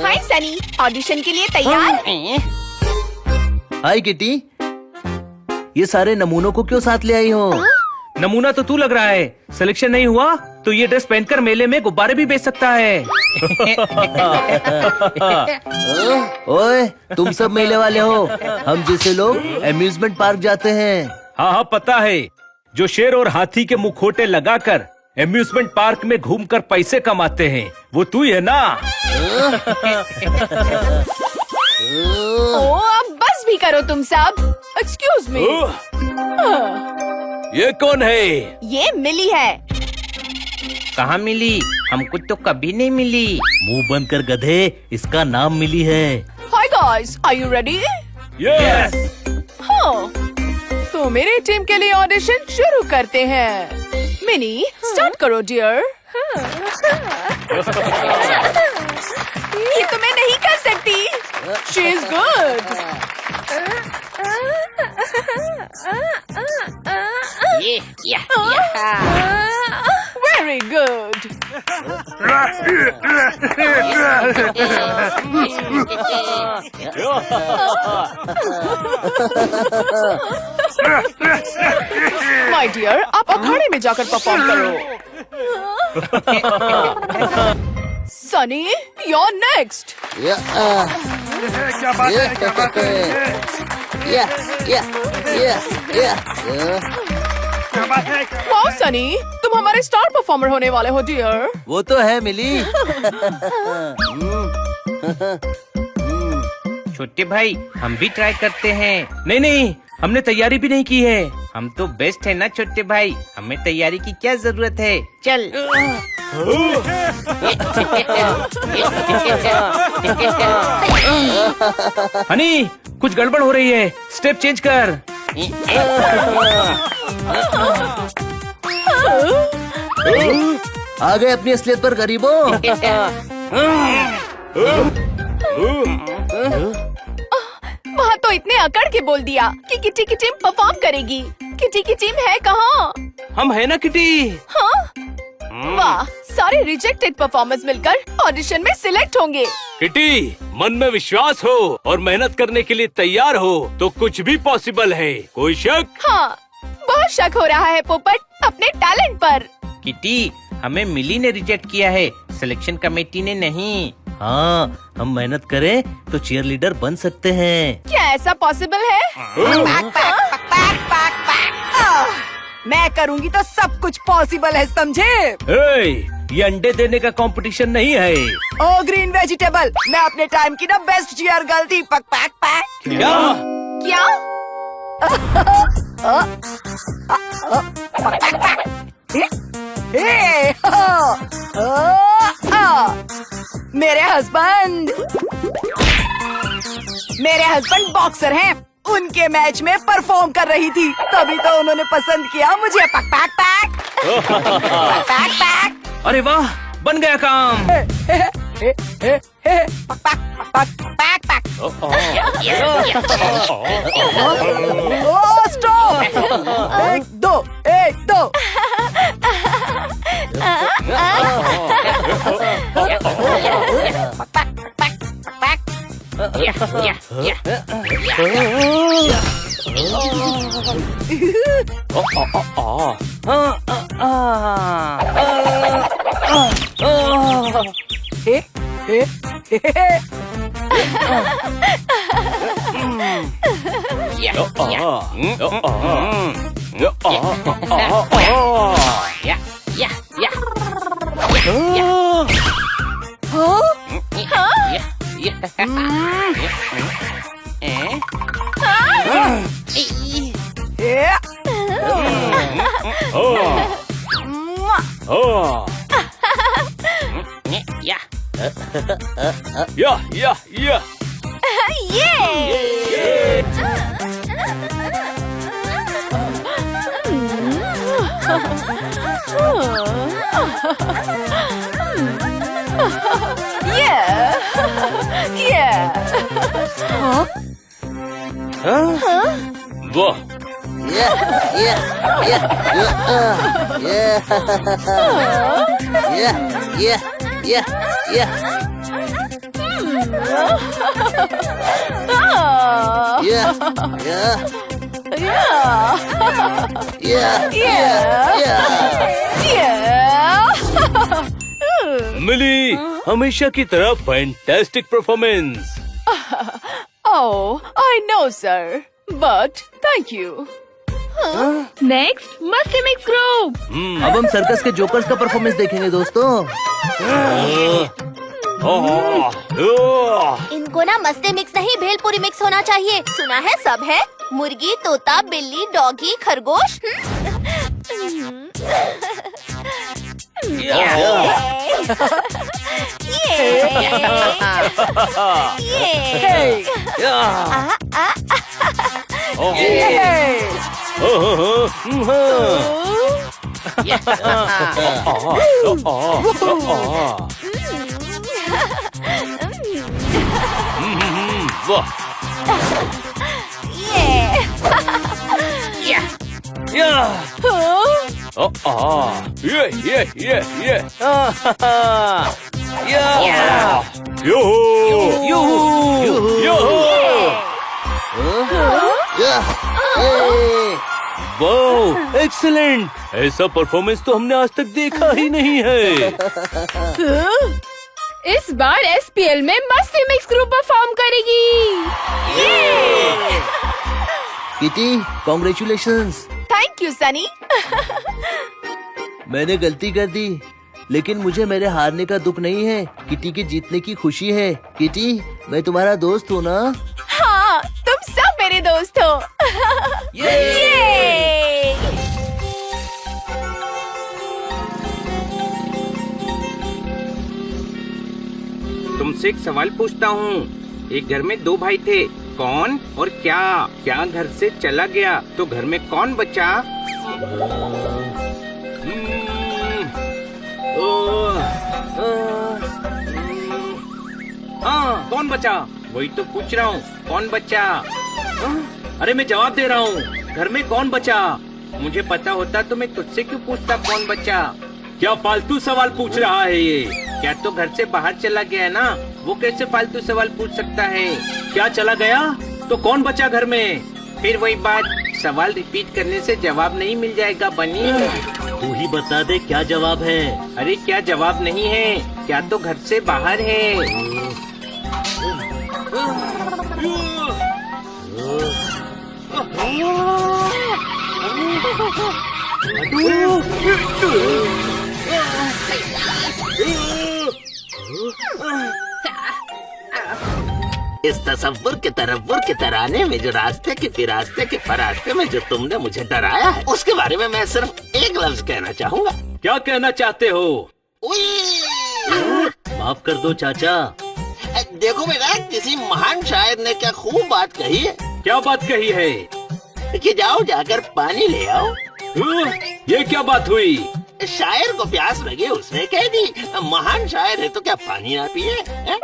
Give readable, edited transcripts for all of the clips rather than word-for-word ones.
हाय Sunny, audition के लिए तैयार? हाय किटी, ये सारे नमूनों को क्यों साथ ले आई हो? नमूना तो तू लग रहा है। सिलेक्शन नहीं हुआ तो ये ड्रेस पहनकर मेले में गुब्बारे भी बेच सकता है। ओए, तुम सब मेले वाले हो। हम जैसे लोग अम्यूजमेंट पार्क जाते हैं। हाँ हाँ पता है, जो शेर और हाथी के मुखौटे लगाकर अम्यूजमेंट पार्क में घूमकर पैसे कमाते हैं, वो तू ही है ना? ओ, अब बस भी करो तुम सब। Excuse me. ये कौन है? ये मिली है। कहाँ मिली? हमको तो कभी नहीं मिली। मुंह बंद कर गधे, इसका नाम मिली है। Hi guys, are you ready? Yes. हाँ, तो मेरी टीम के लिए ऑडिशन शुरू करते हैं। मिनी, स्टार्ट करो डियर। ये तो मैं नहीं कर सकती। She is good. Very good. My dear, आप अखाड़े में जाकर परफॉर्म करो। Sunny, you're next. Wow Sunny, तुम हमारे स्टार परफॉर्मर होने वाले हो डियर। वो तो है मिली। छोटे भाई, हम भी ट्राई करते हैं। नहीं नहीं, हमने तैयारी भी नहीं की है। हम तो बेस्ट है ना छोटे भाई, हमें तैयारी की क्या जरूरत है। चल। हनी, कुछ गड़बड़ हो रही है, स्टेप चेंज कर। आ गए अपनी असलियत पर गरीबों। वहाँ तो इतने अकड़ के बोल दिया कि किटी की टीम परफॉर्म करेगी। किटी की टीम है कहाँ? हम है ना किटी। हाँ? वाह, सारे रिजेक्टेड परफॉर्मर्स मिलकर ऑडिशन में सिलेक्ट होंगे। किटी, मन में विश्वास हो और मेहनत करने के लिए तैयार हो तो कुछ भी पॉसिबल है। कोई शक? हाँ, बहुत शक हो रहा है पोपट अपने टैलेंट पर। किटी, हमें मिली ने रिजेक्ट किया है, सिलेक्शन कमेटी ने नहीं। हाँ, हम मेहनत करें तो चीयर लीडर बन सकते हैं। क्या ऐसा पॉसिबल है? मैं करूँगी तो सब कुछ पॉसिबल है, समझे? ये अंडे देने का कंपटीशन नहीं है। ओ ग्रीन वेजिटेबल, मैं अपने टाइम की ना बेस्ट चीयर गर्ल थी। पक पक पक। क्या? मेरे हस्बैंड बॉक्सर हैं। उनके मैच में परफॉर्म कर रही थी, तभी तो उन्होंने पसंद किया मुझे। पक पक पक पक पक पक। अरे वाह, बन गया काम। पक पक पक पक पक। ओ स्टॉप! एक दो। पक पक पक पक। वाह, Yeah, yeah, Ah, yeah, yeah, yeah, yeah, yeah. मिली, हमेशा की तरह fantastic performance. Oh, I know, sir. But thank you. Next मस्ती मिक्स ग्रुप। अब हम सर्कस के जोकर्स का परफॉर्मेंस देखेंगे दोस्तों। इनको ना मस्ती मिक्स नहीं भेलपुरी मिक्स होना चाहिए। सुना है सब है, मुर्गी, तोता, बिल्ली, डॉगी, खरगोश। वाह, एक्सीलेंट! ऐसा परफॉर्मेंस तो हमने आज तक देखा ही नहीं है। इस बार SPL में मस्ती मिक्स ग्रुप परफॉर्म करेगी। Kitty, congratulations. Thank you, Sunny. मैंने गलती कर दी, लेकिन मुझे मेरे हारने का दुख नहीं है। किटी के जीतने की खुशी है। किटी, मैं तुम्हारा दोस्त हूँ ना? हाँ, तुम सब मेरे दोस्त हो। तुमसे एक सवाल पूछता हूँ। एक घर में दो भाई थे, कौन और क्या? क्या घर से चला गया तो घर में कौन बचा? हाँ, कौन बचा? वही तो पूछ रहा हूँ, कौन बचा? अरे मैं जवाब दे रहा हूँ, घर में कौन बचा? मुझे पता होता तो मैं तुझसे क्यों पूछता कौन बचा? क्या फालतू सवाल पूछ रहा है ये? क्या तो घर से बाहर चला गया है ना, वो कैसे फालतू सवाल पूछ सकता है? क्या चला गया तो कौन बचा घर में? फिर वही बात, सवाल रिपीट करने से जवाब नहीं मिल जाएगा बनी। तू ही बता दे क्या जवाब है। अरे क्या जवाब नहीं है, क्या तो घर से बाहर है। इस तसव्वुर के तरव्वुर के तराने में जो रास्ते के फिरास्ते के फरास्ते में जो तुमने मुझे डराया है, उसके बारे में मैं सिर्फ एक लफ्ज कहना चाहूँगा। क्या कहना चाहते हो? माफ कर दो चाचा। देखो बेटा, किसी महान शायर ने क्या खूब बात कही है क्या बात कही है? कि जाओ जाकर पानी ले आओ। ये क्या बात हुई? शायर को प्यास लगे, उसने कह दी। महान शायर है तो क्या पानी ना पिए? हैं?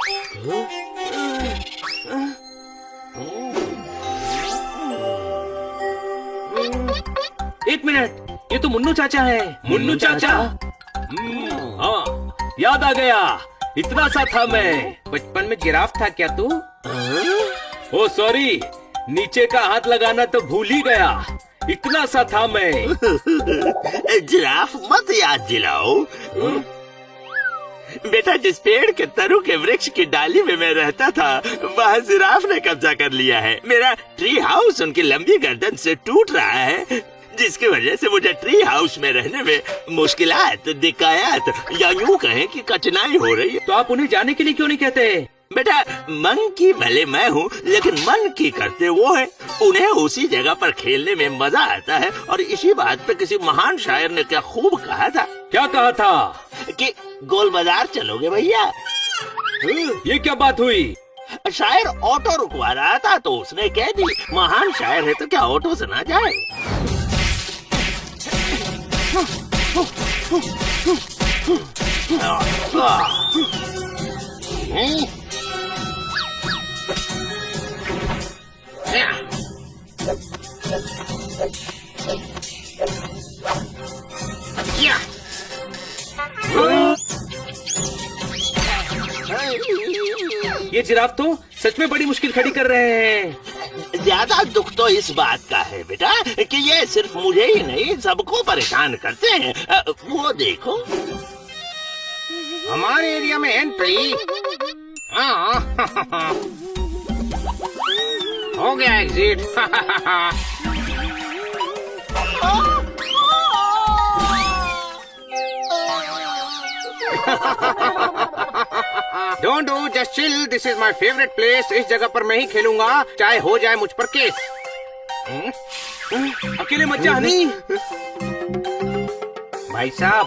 एक मिनट, ये तो मुन्नू चाचा है। मुन्नू चाचा? हाँ, याद आ गया। इतना सा था मैं। बचपन में जिराफ था क्या तू? ओ सॉरी, नीचे का हाथ लगाना तो भूल ही गया। इतना सा था मैं। जिराफ मत याद दिलाओ। बेटा, जिस पेड़ के तरु के वृक्ष की डाली में मैं रहता था, वह जिराफ ने कब्जा कर लिया है। मेरा ट्री हाउस उनकी लंबी गर्दन से टूट रहा है, जिसकी वजह से मुझे ट्री हाउस में रहने में मुश्किलात, दिक्कत या यूं कहें कि कठिनाई हो रही है। तो आप उन्हें जाने के लिए क्यों नहीं कहते? बेटा, मन की भले मैं हूँ, लेकिन मन की करते वो है। उन्हें उसी जगह पर खेलने में मजा आता है। और इसी बात पे किसी महान शायर ने क्या खूब कहा था। क्या कहा था? कि गोल बाजार चलोगे भैया? ये क्या बात हुई? शायर ऑटो रुकवा रहा था तो उसने कह दी, महान शायर है तो क्या ऑटो से ना जाए? ये जिराफ तो सच में बड़ी मुश्किल खड़ी कर रहे हैं। ज्यादा दुख तो इस बात का है बेटा कि ये सिर्फ मुझे ही नहीं सबको परेशान करते हैं। वो देखो, हमारे एरिया में एंट्री। हो गया exit. Don't do, just chill. This is my favourite place. इस जगह पर मैं ही खेलूंगा, चाहे हो जाए मुझ पर केस। अकेले मत जा हनी। भाई साहब,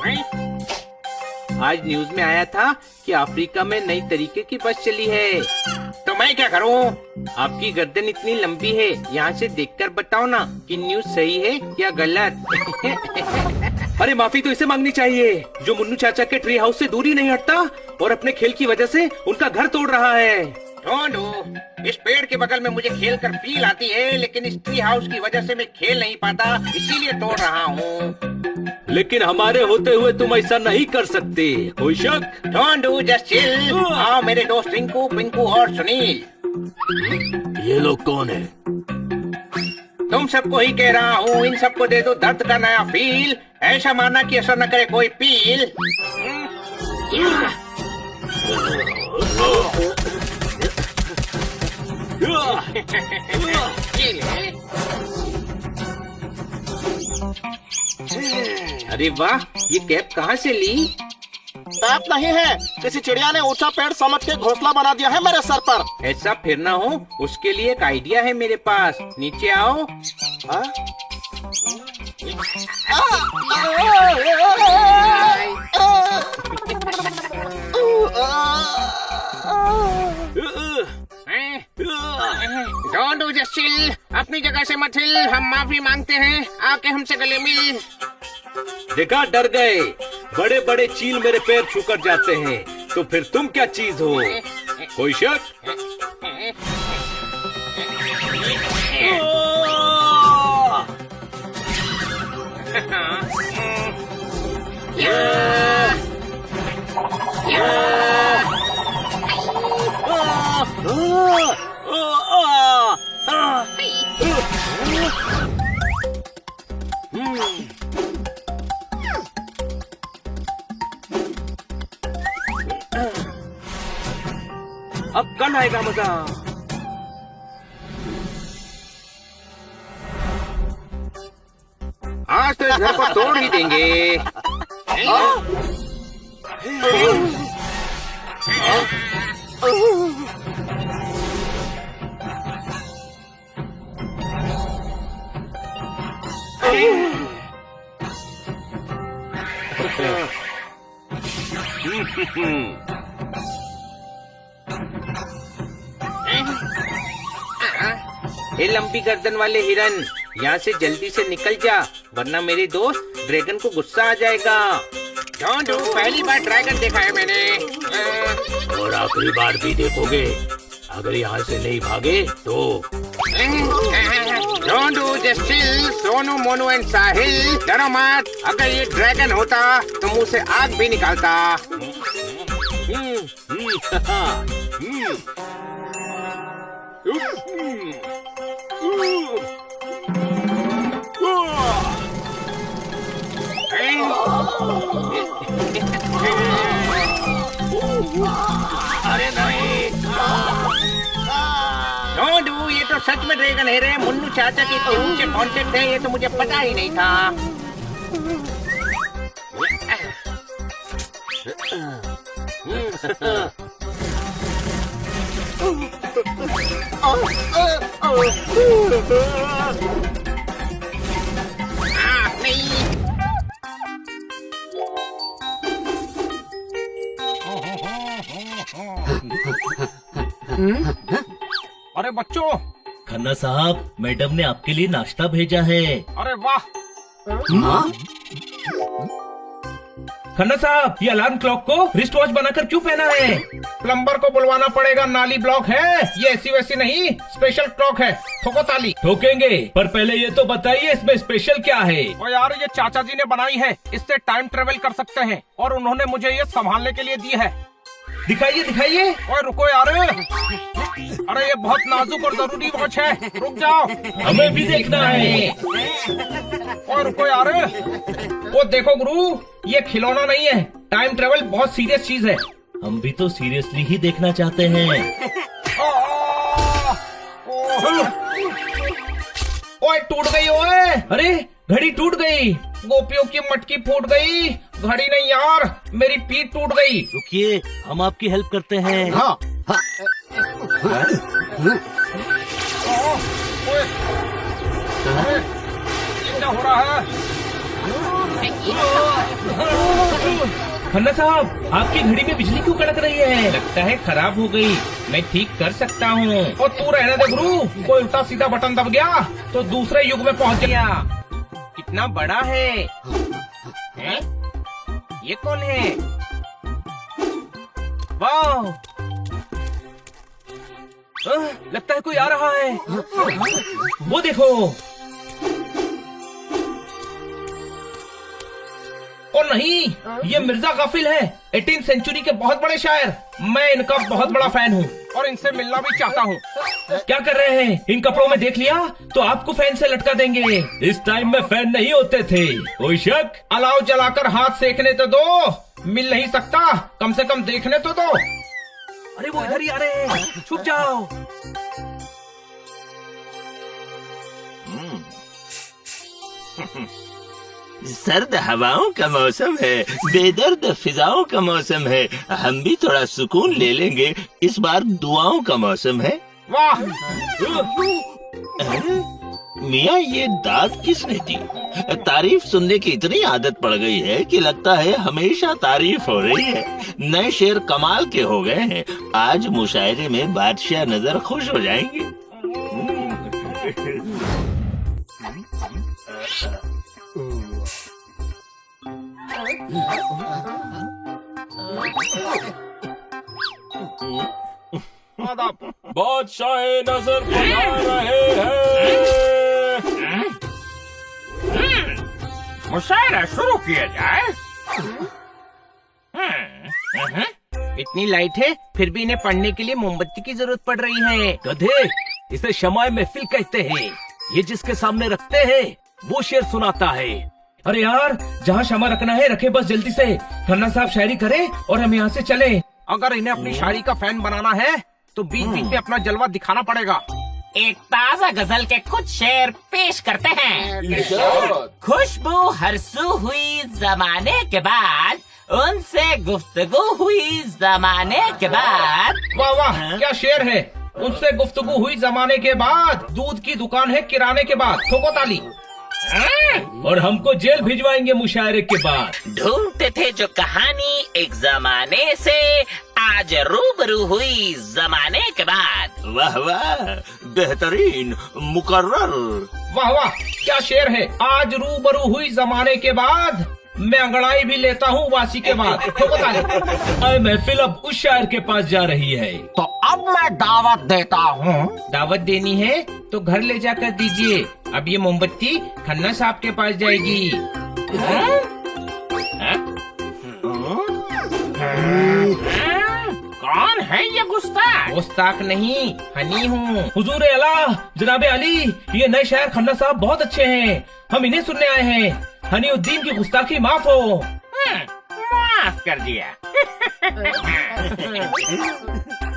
आज न्यूज में आया था कि अफ्रीका में नई तरीके की बस चली है। तो मैं क्या करूं? आपकी गर्दन इतनी लंबी है, यहाँ से देखकर बताओ ना कि न्यूज सही है या गलत। अरे माफी तो इसे मांगनी चाहिए जो मुन्नू चाचा के ट्री हाउस से दूरी नहीं हटता और अपने खेल की वजह से उनका घर तोड़ रहा है। ढूंढो, इस पेड़ के बगल में मुझे खेल कर फील आती है, लेकिन इस ट्री हाउस की वजह से मैं खेल नहीं पाता, इसीलिए तोड़ रहा हूँ। लेकिन हमारे होते हुए तुम ऐसा नहीं कर सकते। कोई शक? Don't do, just chill. हाँ, मेरे दोस्त रिंकू, पिंकू और सुनील। ये लोग कौन है? तुम सबको ही कह रहा हूँ, इन सबको दे दो दर्द का नया फील। ऐसा माना कि असर न करे कोई पील। अरे वाह, ये कैप कहाँ से ली? कैप नहीं है, किसी चिड़िया ने ऊंचा पेड़ समझ के घोंसला बना दिया है मेरे सर पर। ऐसा फिर ना हो, उसके लिए एक आइडिया है मेरे पास। नीचे आओ। Don't do, just chill. अपनी जगह से मत हिल, हम माफी मांगते हैं, आके हमसे गले मिल। देखा, डर गए। बड़े बड़े चील मेरे पैर छूकर जाते हैं, तो फिर तुम क्या चीज हो? कोई शक? अब कल आएगा मजा। आज तो इस घर को तोड़ ही देंगे। ये लंबी गर्दन वाले हिरन, यहाँ से जल्दी से निकल जा, वरना मेरे दोस्त ड्रैगन को गुस्सा आ जाएगा। डोंट, पहली बार ड्रैगन देखा है मैंने। और आखिरी बार भी देखोगे। अगर यहाँ से नहीं भागे तो। Don't do, just chill. Sonu, Monu and Sahil, डरो मत। अगर ये ड्रैगन होता तो मुंह से आग भी निकालता। अरे नहीं, डोंट डू, ये तो सच में ड्रैगन है रे। मुन्नू चाचा के इतने ऊंचे कॉन्टेक्ट है, ये तो मुझे पता ही नहीं था। अरे बच्चों, खन्ना साहब, मैडम ने आपके लिए नाश्ता भेजा है। अरे वाह। खन्ना साहब, ये अलार्म क्लॉक को रिस्ट वॉच बनाकर क्यों पहना है? प्लम्बर को बुलवाना पड़ेगा, नाली ब्लॉक है। ये ऐसी वैसी नहीं, स्पेशल क्लॉक है। ठोको ताली। ठोकेंगे, पर पहले ये तो बताइए इसमें स्पेशल क्या है? ओ यार, ये चाचा जी ने बनाई है, इससे टाइम ट्रेवल कर सकते हैं और उन्होंने मुझे ये संभालने के लिए दी है। दिखाइए दिखाइए। ओए रुको यार, अरे ये बहुत नाजुक और जरूरी वॉच है, रुक जाओ। हमें भी देखना है। ओए रुको यार, वो देखो गुरु, ये खिलौना नहीं है, टाइम ट्रेवल बहुत सीरियस चीज है। हम भी तो सीरियसली ही देखना चाहते हैं। ओए टूट गई ओए, अरे घड़ी टूट गई। गोपियों की मटकी फूट गई, घड़ी नहीं यार, मेरी पीठ टूट गई। रुकिए, हम आपकी हेल्प करते हैं। हाँ ये क्या हो रहा है? खन्ना साहब, आपकी घड़ी में बिजली क्यों कड़क रही है? लगता है खराब हो गई। मैं ठीक कर सकता हूँ। और तू रहने दे गुरु, कोई उल्टा सीधा बटन दब गया तो दूसरे युग में पहुंच गया। कितना बड़ा है? हैं? ये कौन है? वाह, लगता है कोई आ रहा है। वो देखो। और नहीं, ये मिर्जा गाफिल है, 18वीं सेंचुरी के बहुत बड़े शायर। मैं इनका बहुत बड़ा फैन हूँ और इनसे मिलना भी चाहता हूँ। क्या कर रहे हैं? इन कपड़ों में देख लिया तो आपको फैन से लटका देंगे। इस टाइम में फैन नहीं होते थे। कोई शक? अलाव जलाकर हाथ सेकने तो दो, मिल नहीं सकता, कम से कम देखने तो दो। अरे वो इधर ही आ रहे हैं, छुप जाओ। सर्द हवाओं का मौसम है, बेदर्द फिजाओं का मौसम है। हम भी थोड़ा सुकून ले लेंगे, इस बार दुआओं का मौसम है। वाह, मियाँ ये दाद किसने दी? तारीफ सुनने की इतनी आदत पड़ गई है कि लगता है हमेशा तारीफ हो रही है। नए शेर कमाल के हो गए हैं। आज मुशायरे में बादशाह नजर खुश हो जाएंगे। बादशाह नजर बना रहे हैं। मुशायरा शुरू किया जाए। इतनी लाइट है, फिर भी इन्हें पढ़ने के लिए मोमबत्ती की जरूरत पड़ रही है। गधे, इसे शमाए महफिल कहते हैं। ये जिसके सामने रखते हैं वो शेर सुनाता है। अरे यार, जहाँ क्षमा रखना है रखे बस जल्दी से। खन्ना साहब शायरी करें और हम यहाँ से चले। अगर इन्हें अपनी शायरी का फैन बनाना है तो बीच बीच में अपना जलवा दिखाना पड़ेगा। एक ताजा गजल के कुछ शेर पेश करते हैं। खुशबू हरसू हुई जमाने के बाद, उनसे गुफ्तगू हुई जमाने के बाद। वाह वाह, क्या शेर है। उनसे गुफ्तगू हुई जमाने के बाद, दूध की दुकान है किराने के बाद। ठोको ताली। और हमको जेल भिजवाएंगे मुशायरे के बाद। ढूंढते थे जो कहानी एक जमाने से, आज रूबरू हुई जमाने के बाद। वाह वाह, बेहतरीन, मुकर्रर। वाह वाह, क्या शेर है। आज रूबरू हुई जमाने के बाद, मैं अंगड़ाई भी लेता हूँ वासी के बाद। ठोको ताली। महफिल अब उस शायर के पास जा रही है। तो अब मैं दावत देता हूँ। दावत देनी है तो घर ले जाकर दीजिए। अब ये मोमबत्ती खन्ना साहब के पास जाएगी। कौन है ये गुस्ताख? गुस्ताख नहीं, हनी हूँ। हुजूर अल्लाह, जनाबे अली, ये नए शायर खन्ना साहब बहुत अच्छे हैं। हम इन्हें सुनने आए हैं। हनीउद्दीन की गुस्ताखी माफ हो। माफ कर दिया।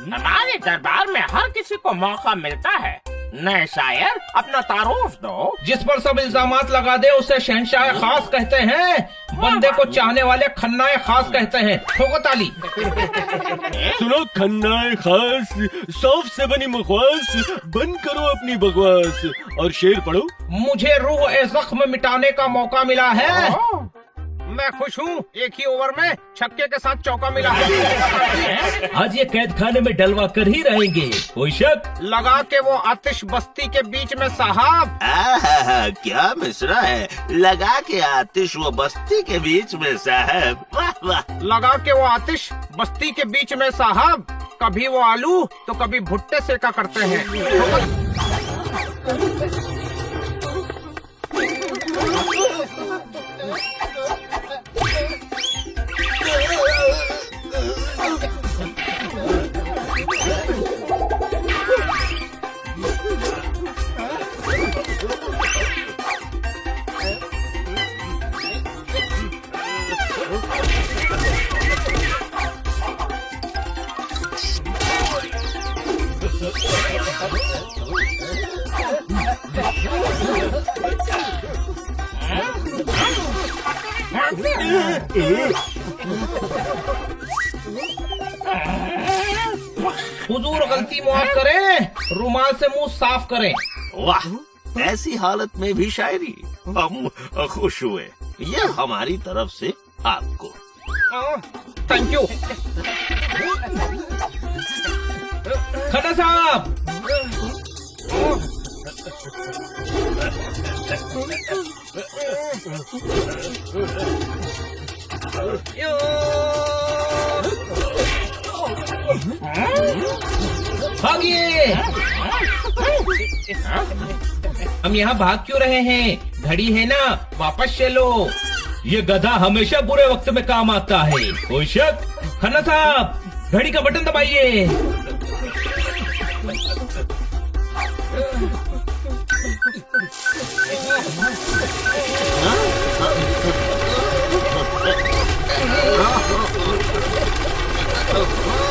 हमारे दरबार में हर किसी को मौका मिलता है। नए शायर, अपना तारुफ दो। जिस पर सब इल्जामात लगा दे उसे शहंशाह खास कहते हैं। बंदे को चाहने वाले खन्नाए खास कहते हैं। ठोको ताली। सुनो खन्नाए खास, सौफ से बनी मुखवास, बंद करो अपनी बकवास और शेर पढ़ो। मुझे रूह ए जख्म मिटाने का मौका मिला है। मैं खुश हूँ, एक ही ओवर में छक्के के साथ चौका मिला है। आज ये कैद खाने में डलवा कर ही रहेंगे। कोई शक? लगा के वो आतिश बस्ती के बीच में साहब। आहा, क्या मिसरा है। लगा के आतिश वो बस्ती के बीच में साहब। वाह वाह। लगा के वो आतिश बस्ती के बीच में साहब, कभी वो आलू तो कभी भुट्टे सेका करते हैं। हुजूर गलती माफ करें, रुमाल से मुंह साफ करें। वाह, ऐसी हालत में भी शायरी। हम खुश हुए। ये हमारी तरफ से आपको। Thank you. खन्ना साहब, भागिए। हम यहाँ भाग क्यों रहे हैं? घड़ी है ना, वापस चलो। ये गधा हमेशा बुरे वक्त में काम आता है। कोई शक? खन्ना साहब, घड़ी का बटन दबाइए।